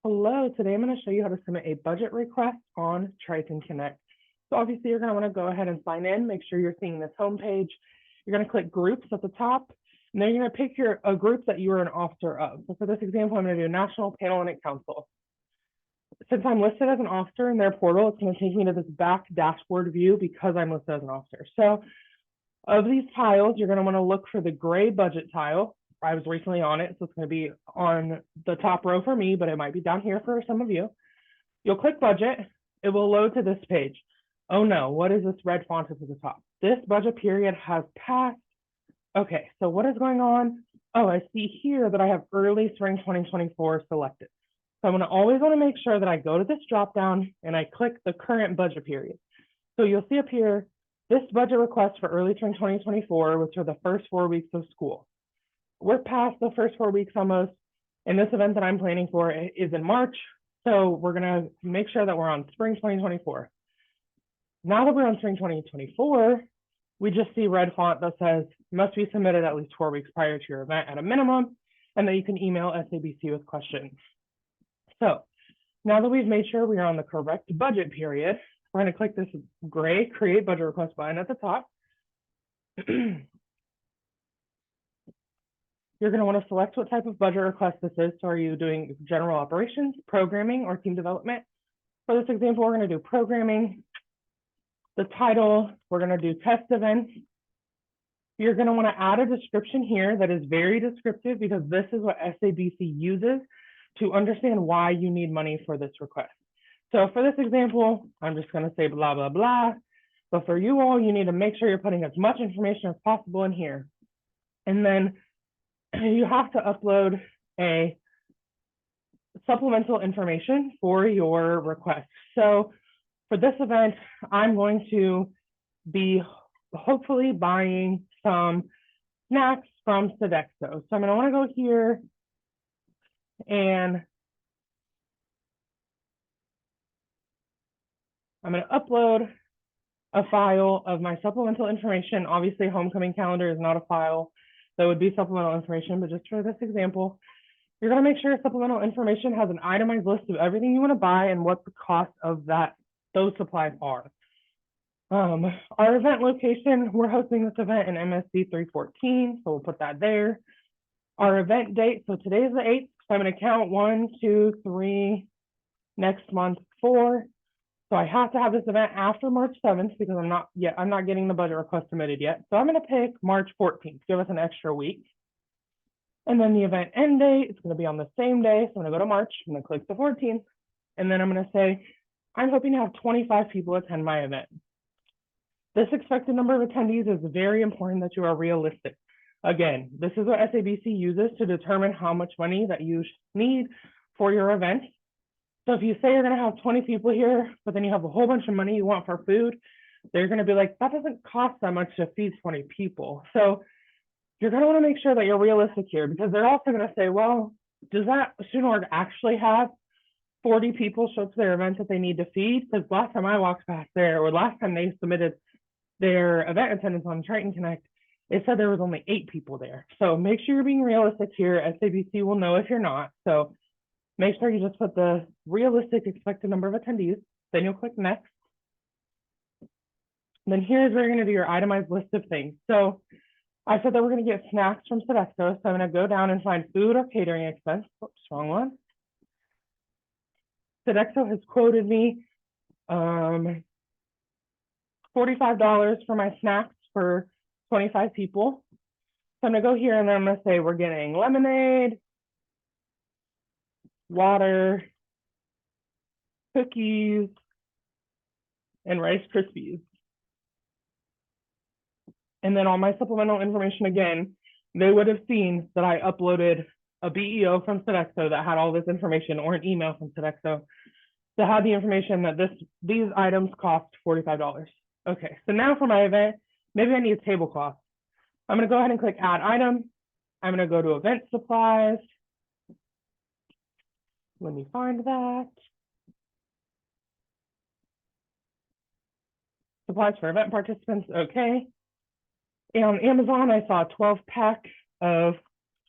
Hello, today I'm going to show you how to submit a budget request on Triton Connect. So obviously you're going to want to go ahead and sign in, make sure you're seeing this homepage. You're going to click groups at the top, and then you're going to pick a group that you are an officer of. So for this example, I'm going to do National Panhellenic Council. Since I'm listed as an officer in their portal, it's going to take me to this back dashboard view because I'm listed as an officer. So of these tiles, you're going to want to look for the gray budget tile. I was recently on it, so it's going to be on the top row for me, but it might be down here for some of you. You'll click budget. It will load to this page. Oh no, what is this red font at the top? This budget period has passed. Okay, so what is going on? Oh, I see here that I have early spring 2024 selected. So I'm going to always want to make sure that I go to this drop down and I click the current budget period. So you'll see up here, this budget request for early spring 2024, which are the first 4 weeks of school. We're past the first 4 weeks almost, and this event that I'm planning for is in March. So we're going to make sure that we're on spring 2024. Now that we're on spring 2024, we just see red font that says must be submitted at least 4 weeks prior to your event at a minimum, and that you can email SABC with questions. So now that we've made sure we are on the correct budget period, we're going to click this gray create budget request button at the top. You're going to want to select what type of budget request this is. So are you doing general operations, programming, or team development? For this example, we're going to do programming. The title, we're going to do test events. You're going to want to add a description here that is very descriptive because this is what SABC uses to understand why you need money for this request. So for this example, I'm just going to say blah, blah, blah. But for you all, you need to make sure you're putting as much information as possible in here. And then you have to upload a supplemental information for your request. So for this event, I'm going to be hopefully buying some snacks from Sodexo. So I'm going to want to go here and I'm going to upload a file of my supplemental information. Obviously, homecoming calendar is not a file. That would be supplemental information, but just for this example, you're going to make sure supplemental information has an itemized list of everything you want to buy and what the cost of those supplies are. Our event location, we're hosting this event in MSC 314, so we'll put that there. Our event date, so today is the 8th, so I'm going to count 1, 2, 3, next month 4. So I have to have this event after March 7th because I'm not getting the budget request submitted yet. So I'm going to pick March 14th, give us an extra week. And then the event end date, it's going to be on the same day. So I'm going to go to March, I'm going to click the 14th. And then I'm going to say, I'm hoping to have 25 people attend my event. This expected number of attendees is very important that you are realistic. Again, this is what SABC uses to determine how much money that you need for your event. So if you say you're going to have 20 people here, but then you have a whole bunch of money you want for food, they're going to be like, that doesn't cost that much to feed 20 people. So you're going to want to make sure that you're realistic here because they're also going to say, well, does that student org actually have 40 people show up to their event that they need to feed? Because last time I walked past there, or last time they submitted their event attendance on Triton Connect, it said there was only 8 people there. So make sure you're being realistic here. SABC will know if you're not. So make sure you just put the realistic expected number of attendees, then you'll click next. And then here's where you're going to do your itemized list of things. So I said that we're going to get snacks from Sodexo, so I'm going to go down and find food or catering expense. Oops, wrong one. Sodexo has quoted me $45 for my snacks for 25 people. So I'm going to go here and then I'm going to say we're getting lemonade, water, cookies, and Rice Krispies. And then all my supplemental information again, they would have seen that I uploaded a BEO from Sodexo that had all this information, or an email from Sodexo that had the information that these items cost $45. Okay, so now for my event, maybe I need a tablecloth. I'm going to go ahead and click add item. I'm going to go to event supplies. Let me find that. Supplies for event participants, okay. And on Amazon, I saw a 12-pack of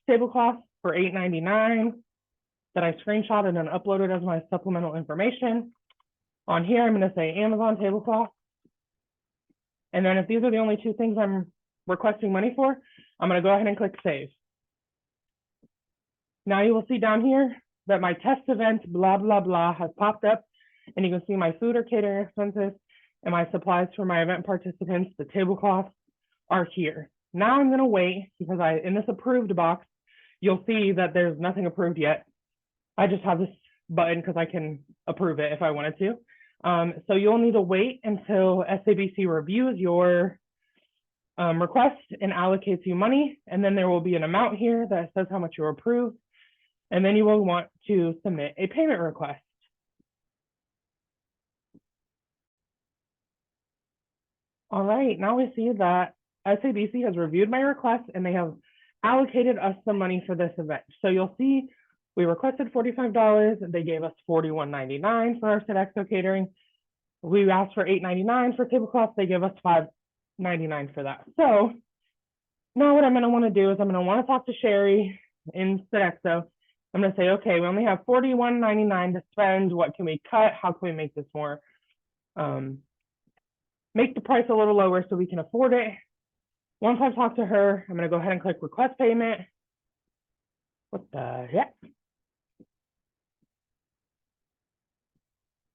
tablecloths for $8.99. that I screenshotted and uploaded as my supplemental information. On here, I'm going to say Amazon tablecloth. And then if these are the only two things I'm requesting money for, I'm going to go ahead and click save. Now you will see down here that my test event, blah, blah, blah, has popped up. And you can see my food or catering expenses and my supplies for my event participants, the tablecloth, are here. Now I'm going to wait because in this approved box, you'll see that there's nothing approved yet. I just have this button because I can approve it if I wanted to. So you'll need to wait until SABC reviews your request and allocates you money. And then there will be an amount here that says how much you're approved. And then you will want to submit a payment request. All right, now we see that SABC has reviewed my request and they have allocated us some money for this event. So you'll see we requested $45. They gave us $41.99 for our Sodexo catering. We asked for $8.99 for tablecloth. They give us $5.99 for that. So now what I'm going to want to do is I'm going to want to talk to Sherry in Sodexo. I'm going to say, okay, we only have $41.99 to spend. What can we cut? How can we make this more, make the price a little lower so we can afford it? Once I've talked to her, I'm going to go ahead and click request payment. What the heck?